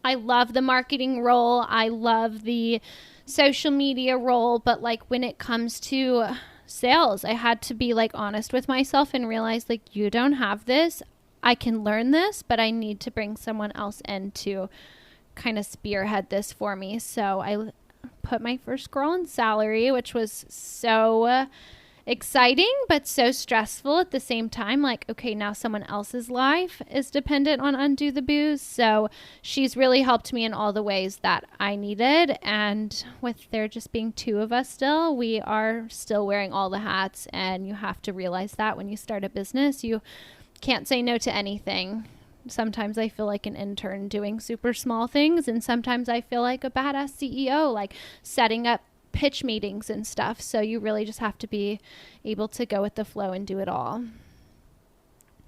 I love the marketing role. I love the social media role. But like, when it comes to sales, I had to be like honest with myself and realize, like, you don't have this. I can learn this, but I need to bring someone else in to kind of spearhead this for me. So I put my first girl in salary, which was so exciting, but so stressful at the same time. Like, okay, now someone else's life is dependent on Undo the Booze. So she's really helped me in all the ways that I needed. And with there just being 2 of us still, we are still wearing all the hats. And you have to realize that when you start a business, you can't say no to anything. Sometimes I feel like an intern doing super small things, and sometimes I feel like a badass CEO, like setting up pitch meetings and stuff. So you really just have to be able to go with the flow and do it all.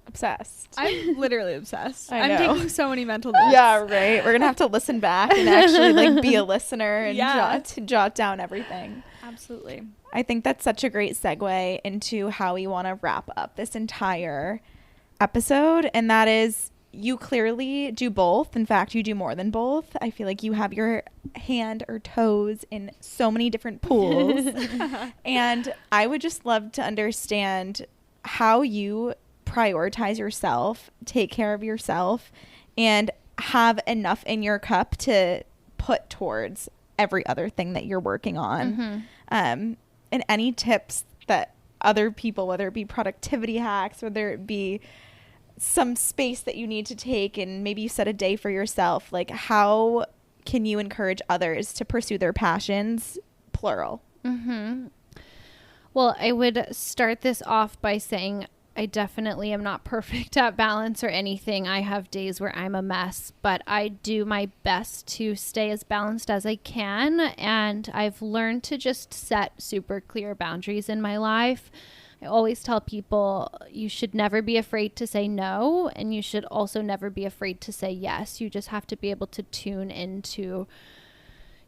Obsessed. I'm literally obsessed. I'm taking so many mental notes. Yeah, right. We're gonna have to listen back and actually like be a listener and jot down everything. Absolutely. I think that's such a great segue into how we want to wrap up this entire episode, and that is, you clearly do both. In fact, you do more than both. I feel like you have your hand or toes in so many different pools. And I would just love to understand how you prioritize yourself, take care of yourself, and have enough in your cup to put towards every other thing that you're working on. And any tips that other people, whether it be productivity hacks, whether it be some space that you need to take, and maybe you set a day for yourself, like, how can you encourage others to pursue their passions, plural? Well, I would start this off by saying I definitely am not perfect at balance or anything. I have days where I'm a mess, but I do my best to stay as balanced as I can. And I've learned to just set super clear boundaries in my life. I always tell people, you should never be afraid to say no, and you should also never be afraid to say yes. You just have to be able to tune into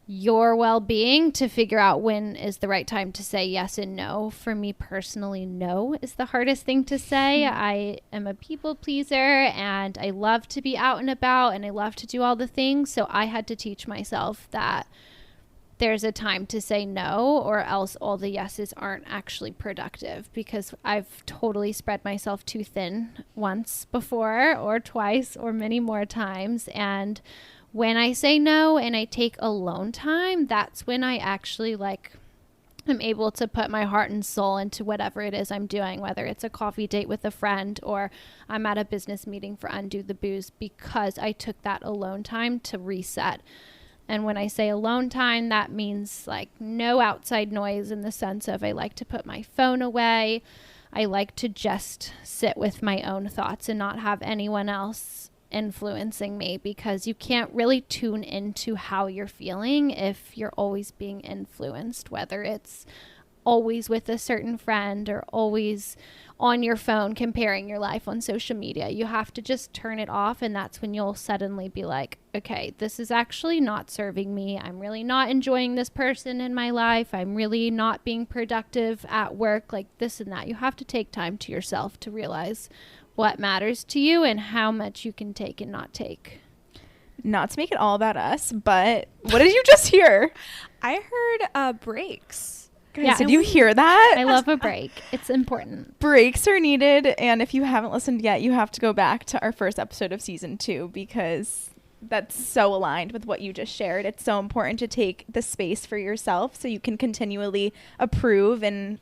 your well-being to figure out when is the right time to say yes and no. For me personally, no is the hardest thing to say. I am a people pleaser, and I love to be out and about, and I love to do all the things. So I had to teach myself that there's a time to say no, or else all the yeses aren't actually productive, because I've totally spread myself too thin once before, or twice, or many more times. And when I say no and I take alone time, that's when I actually I'm able to put my heart and soul into whatever it is I'm doing, whether it's a coffee date with a friend or I'm at a business meeting for Undo the Booze, because I took that alone time to reset. And when I say alone time, that means like no outside noise, in the sense of I like to put my phone away. I like to just sit with my own thoughts and not have anyone else influencing me, because you can't really tune into how you're feeling if you're always being influenced, whether it's always with a certain friend or always on your phone comparing your life on social media. You have to just turn it off, and that's when you'll suddenly be like, okay, this is actually not serving me. I'm really not enjoying this person in my life. I'm really not being productive at work, like this and that. You have to take time to yourself to realize what matters to you and how much you can take and not take. Not to make it all about us, but what did you just hear? I heard breaks. Guys, Yeah, did you hear that? I love a break. It's important. Breaks are needed, and if you haven't listened yet, you have to go back to our first episode of season 2, because that's so aligned with what you just shared. It's so important to take the space for yourself so you can continually improve and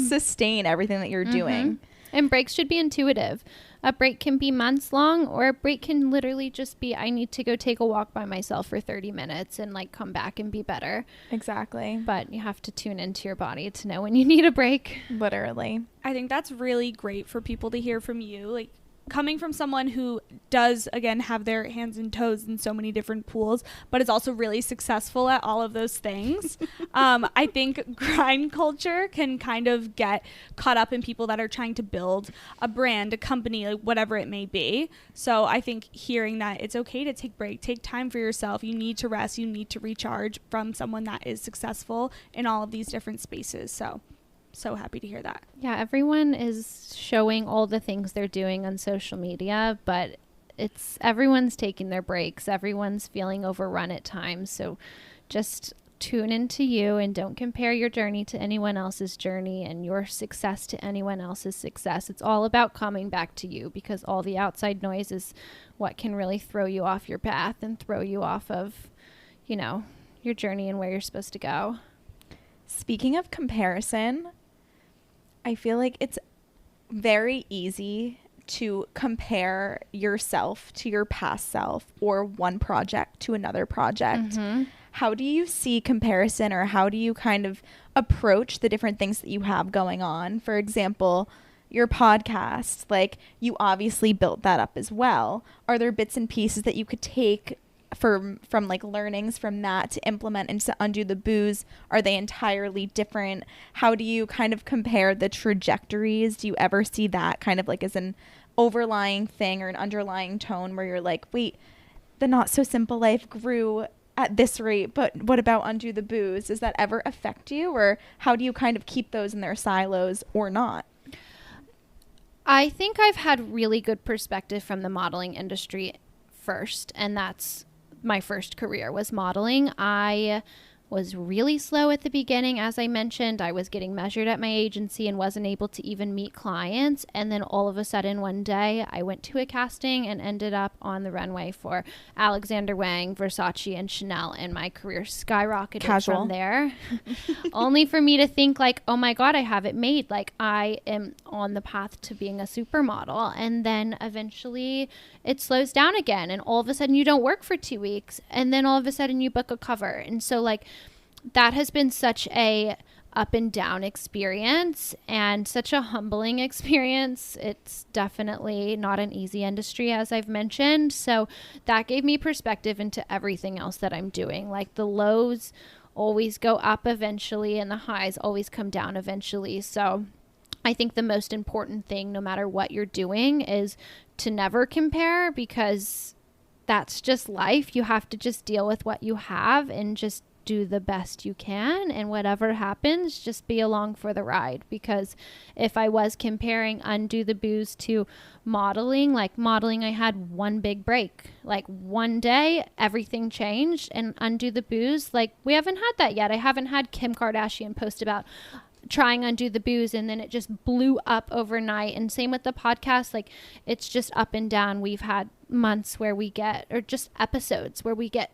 sustain everything that you're doing. And breaks should be intuitive. A break can be months long, or a break can literally just be, I need to go take a walk by myself for 30 minutes and like come back and be better. Exactly. But you have to tune into your body to know when you need a break. Literally. I think that's really great for people to hear from you. Like, coming from someone who does, again, have their hands and toes in so many different pools, but is also really successful at all of those things. I think grind culture can kind of get caught up in people that are trying to build a brand, a company, like whatever it may be. So I think hearing that it's okay to take break, take time for yourself. You need to rest. You need to recharge from someone that is successful in all of these different spaces. So happy to hear that. Yeah, everyone is showing all the things they're doing on social media, but everyone's taking their breaks. Everyone's feeling overrun at times. So just tune into you and don't compare your journey to anyone else's journey and your success to anyone else's success. It's all about coming back to you, because all the outside noise is what can really throw you off your path and throw you off of, your journey and where you're supposed to go. Speaking of comparison, I feel like it's very easy to compare yourself to your past self or one project to another project. Mm-hmm. How do you see comparison, or how do you kind of approach the different things that you have going on? For example, your podcast, like you obviously built that up as well. Are there bits and pieces that you could take from like learnings from that to implement into Undo the Booze? Are they entirely different? How do you kind of compare the trajectories? Do you ever see that kind of like as an overlying thing or an underlying tone where you're like, wait, the Not So Simple Life grew at this rate, but what about Undo the Booze? Does that ever affect you, or how do you kind of keep those in their silos or not? I think I've had really good perspective from the modeling industry first, and that's my first career was modeling. I was really slow at the beginning. As I mentioned, I was getting measured at my agency and wasn't able to even meet clients. And then all of a sudden one day I went to a casting and ended up on the runway for Alexander Wang, Versace, and Chanel. And my career skyrocketed from there. Only for me to think like, oh my God, I have it made. Like I am on the path to being a supermodel. And then eventually it slows down again. And all of a sudden you don't work for 2 weeks. And then all of a sudden you book a cover. And so like, that has been such a up and down experience and such a humbling experience. It's definitely not an easy industry, as I've mentioned. So that gave me perspective into everything else that I'm doing. Like the lows always go up eventually and the highs always come down eventually. So I think the most important thing, no matter what you're doing, is to never compare, because that's just life. You have to just deal with what you have and just do the best you can, and whatever happens, just be along for the ride. Because if I was comparing Undo the Booze to modeling, like modeling, I had one big break. Like one day everything changed, and Undo the Booze, like we haven't had that yet. I haven't had Kim Kardashian post about trying Undo the Booze and then it just blew up overnight. And same with the podcast, like it's just up and down. We've had months where we get, or just episodes where we get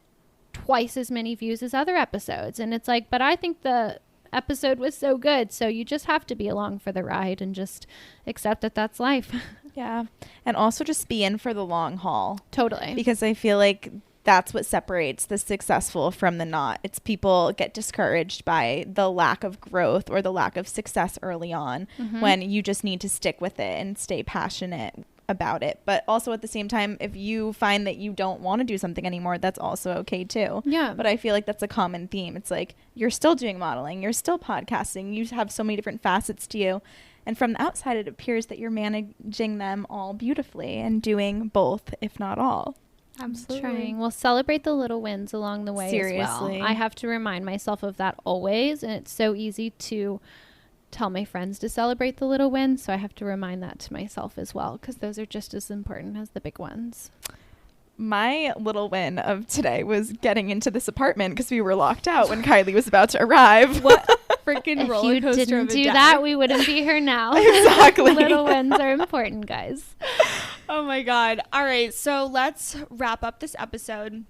twice as many views as other episodes, and it's like, but I think the episode was so good. So you just have to be along for the ride and just accept that that's life. Yeah. And also just be in for the long haul. Totally. Because I feel like that's what separates the successful from the not. It's people get discouraged by the lack of growth or the lack of success early on, when you just need to stick with it and stay passionate about it. But also at the same time, if you find that you don't want to do something anymore, that's also okay too. Yeah. But I feel like that's a common theme. It's like you're still doing modeling, you're still podcasting, you have so many different facets to you. And from the outside, it appears that you're managing them all beautifully and doing both, if not all. Absolutely. Trying. We'll celebrate the little wins along the way. Seriously. As well. I have to remind myself of that always, and it's so easy to tell my friends to celebrate the little wins, so I have to remind that to myself as well, because those are just as important as the big ones. My little win of today was getting into this apartment because we were locked out when Kylie was about to arrive. What freaking If roller you coaster didn't of a do day. that, we wouldn't be here now. Exactly. Little wins are important, guys. Oh my God. All right. So let's wrap up this episode.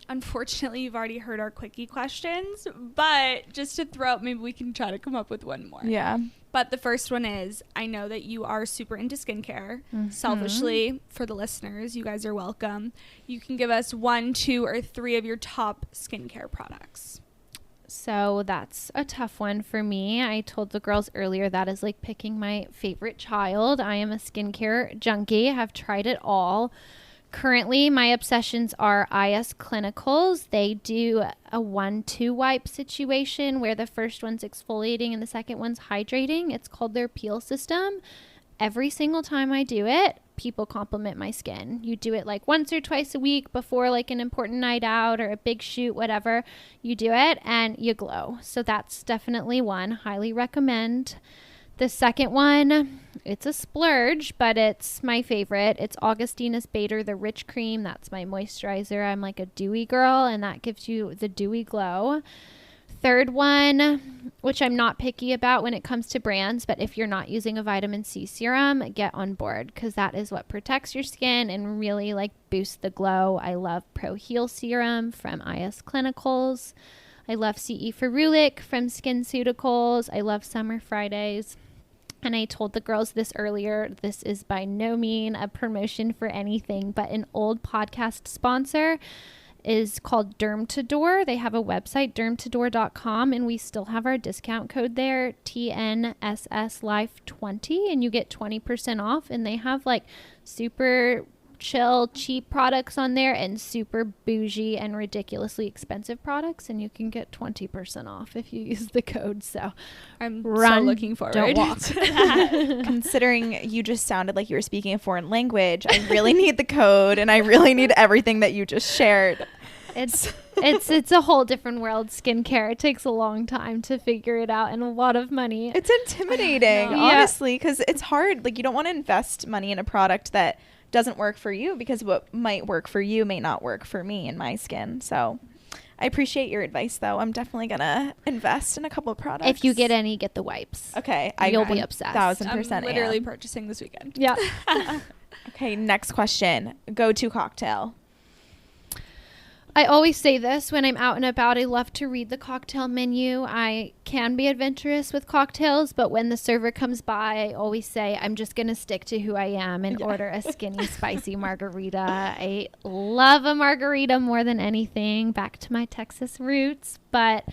Unfortunately, you've already heard our quickie questions, but just to throw out, maybe we can try to come up with one more. Yeah. But the first one is, I know that you are super into skincare. Selfishly, for the listeners, you guys are welcome. You can give us 1, 2, or 3 of your top skincare products. So that's a tough one for me. I told the girls earlier that is like picking my favorite child. I am a skincare junkie. I have tried it all. Currently, my obsessions are IS Clinicals. They do a 1-2 wipe situation where the first one's exfoliating and the second one's hydrating. It's called their peel system. Every single time I do it, people compliment my skin. You do it like once or twice a week before like an important night out or a big shoot, whatever. You do it and you glow. So that's definitely one. Highly recommend. The second one, it's a splurge, but it's my favorite. It's Augustina's Bader, the Rich Cream. That's my moisturizer. I'm like a dewy girl, and that gives you the dewy glow. Third one, which I'm not picky about when it comes to brands, but if you're not using a vitamin C serum, get on board, because that is what protects your skin and really like boosts the glow. I love Pro Heal Serum from IS Clinicals. I love CE Ferulic from SkinCeuticals. I love Summer Fridays. And I told the girls this earlier. This is by no means a promotion for anything, but an old podcast sponsor is called Dermtador. They have a website, dermtador.com, and we still have our discount code there, TNSSL20, and you get 20% off. And they have like super chill, cheap products on there and super bougie and ridiculously expensive products, and you can get 20% off if you use the code. So I'm run, so looking forward don't walk. to that. Considering you just sounded like you were speaking a foreign language, I really need the code and I really need everything that you just shared. It's a whole different world, skincare. It takes a long time to figure it out and a lot of money. It's intimidating, Yeah. honestly, because it's hard. Like, you don't want to invest money in a product that doesn't work for you, because what might work for you may not work for me and my skin. So I appreciate your advice, though. I'm definitely gonna invest in a couple of products. If you get any, get the wipes. Okay, You'll be obsessed. 1,000% I'm literally am. purchasing this weekend. Yeah. Okay, next question. Go-to cocktail. I always say this when I'm out and about. I love to read the cocktail menu. I can be adventurous with cocktails, but when the server comes by, I always say I'm just going to stick to who I am and order a skinny, spicy margarita. I love a margarita more than anything. Back to my Texas roots. But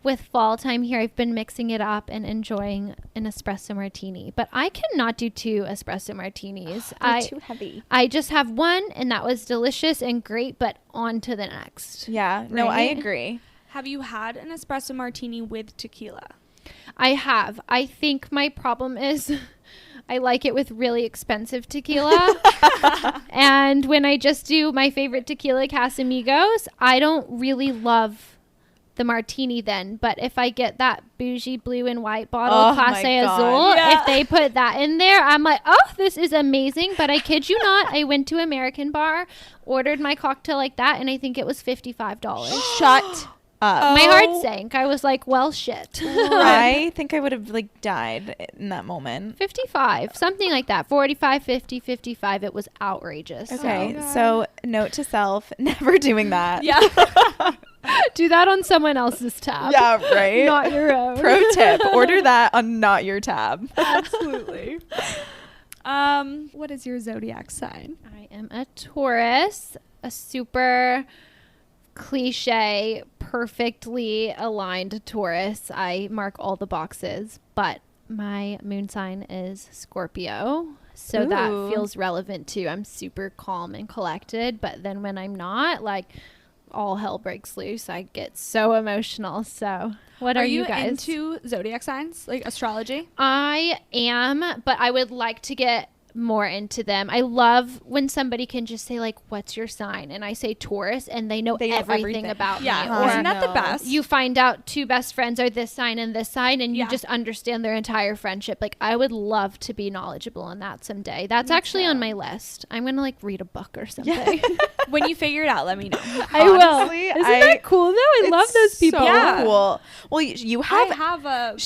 with fall time here, I've been mixing it up and enjoying an espresso martini. But I cannot do 2 espresso martinis. They're too heavy. I just have one, and that was delicious and great, but on to the next. Yeah, no, I Right? agree. Have you had an espresso martini with tequila? I have. I think my problem is I like it with really expensive tequila. And when I just do my favorite tequila, Casamigos, I don't really love the martini then. But if I get that bougie blue and white bottle, Oh Clase my God. Azul, Yeah. if they put that in there, I'm like, oh, this is amazing. But I kid you not, I went to American Bar, ordered my cocktail like that, and I think it was $55. Shut up. My heart Oh. sank. I was like, well, shit. I think I would have like died in that moment. 55, something like that. 45, 50, 55. It was outrageous. Okay, God. so note to self, never doing that. Yeah. Do that on someone else's tab. Yeah, right? Not your own. Pro tip, order that on not your tab. Absolutely. What is your zodiac sign? I am a Taurus, a super cliche, perfectly aligned Taurus. I mark all the boxes, but my moon sign is Scorpio. So that Ooh. feels relevant too. I'm super calm and collected, but then when I'm not, like, all hell breaks loose. I get so emotional. So what are you guys into zodiac signs, like astrology? I am, but I would like to get more into them. I love when somebody can just say, like, what's your sign? And I say Taurus, and they know everything about me. Yeah, Or isn't that the best? you find out two best friends are this sign and this sign, and you just understand their entire friendship. Like, I would love to be knowledgeable on that someday. That's actually on my list. I'm going to, like, read a book or something. When you figure it out, let me know. I will. Isn't that cool, though? I love those people. So Yeah. cool. Well, you I have have a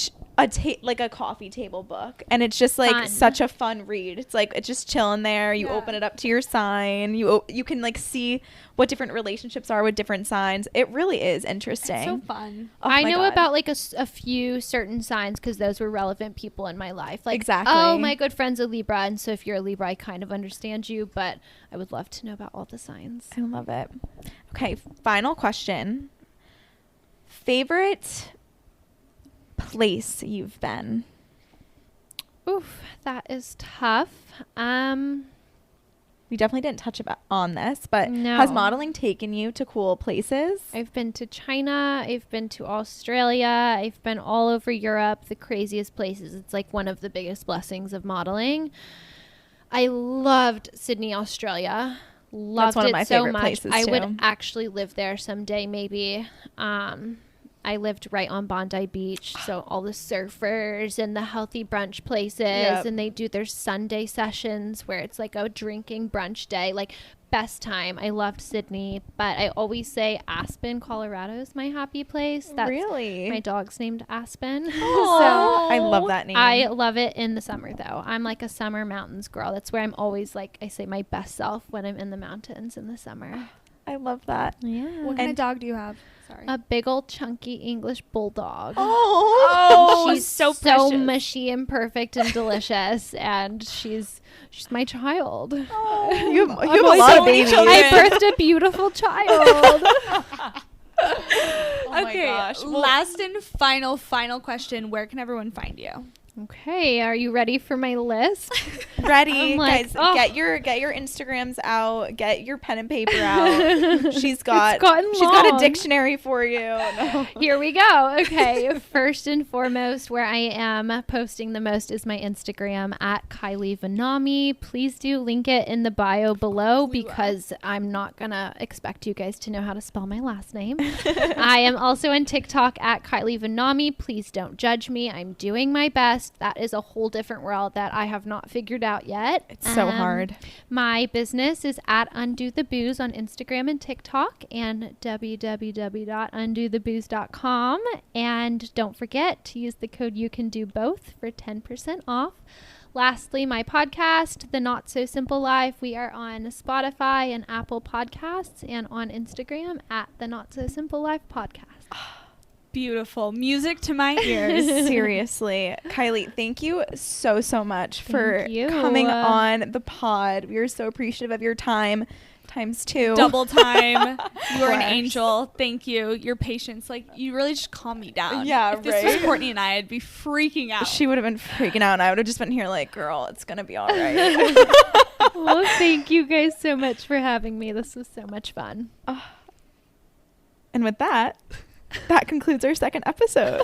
like a coffee table book, and it's just like Fun. such a fun read. It's like it's just chilling there. You open it up to your sign. You can like see what different relationships are with different signs. It really is interesting. It's so fun. Oh I my know God. about like a few certain signs because those were relevant people in my life. Like, Exactly. oh, my good friend's a Libra, and so if you're a Libra, I kind of understand you, but I would love to know about all the signs. I love it. Okay, final question. Favorite place you've been? Oof, that is tough. We definitely didn't touch on this, but No. has modeling taken you to cool places? I've been to China. I've been to Australia. I've been all over Europe, the craziest places. It's like one of the biggest blessings of modeling. I loved Sydney, Australia. Loved one of it my so favorite much. places, I too. would actually live there someday, maybe. I lived right on Bondi Beach, so all the surfers and the healthy brunch places, and they do their Sunday sessions where it's like a drinking brunch day, like best time. I loved Sydney, but I always say Aspen, Colorado is my happy place. That's Really? my dog's named Aspen. Oh, I love that name. I love it in the summer though. I'm like a summer mountains girl. That's where I'm always like, I say my best self when I'm in the mountains in the summer. I love that. Yeah. What kind of dog do you have? Sorry. A big old chunky English bulldog. Oh, She's so so precious. mushy and perfect and delicious, and she's my child. you have a always lot of so many babies. children. I birthed a beautiful child. Oh my Okay, gosh. Well, last and final question. Where can everyone find you? Okay, are you ready for my list? ready, I'm like, guys. oh. Get your Instagrams out. Get your pen and paper out. She's got gotten she's got a long. dictionary for you. No. Here we go. Okay, first and foremost, where I am posting the most is my Instagram at Kylie Vonnahme. Please do link it in the bio below because I'm not gonna expect you guys to know how to spell my last name. I am also on TikTok at Kylie Vonnahme. Please don't judge me. I'm doing my best. That is a whole different world that I have not figured out yet. It's so hard. My business is at Undo the Booze on Instagram and TikTok and www.undothebooze.com. And don't forget to use the code You Can Do Both for 10% off. Lastly, my podcast, The Not So Simple Life. We are on Spotify and Apple Podcasts and on Instagram at The Not So Simple Life Podcast. Beautiful. Music to my ears. Seriously. Kylie, thank you so much for Thank you. coming on the pod. We are so appreciative of your time. Times two. Double time. You are an course. angel. Thank you. Your patience. Like, you really just calm me down. Yeah, if this was right? Courtney and I, I'd be freaking out. She would have been freaking out, and I would have just been here like, girl, it's going to be all right. Well, thank you guys so much for having me. This was so much fun. And with that concludes our second episode.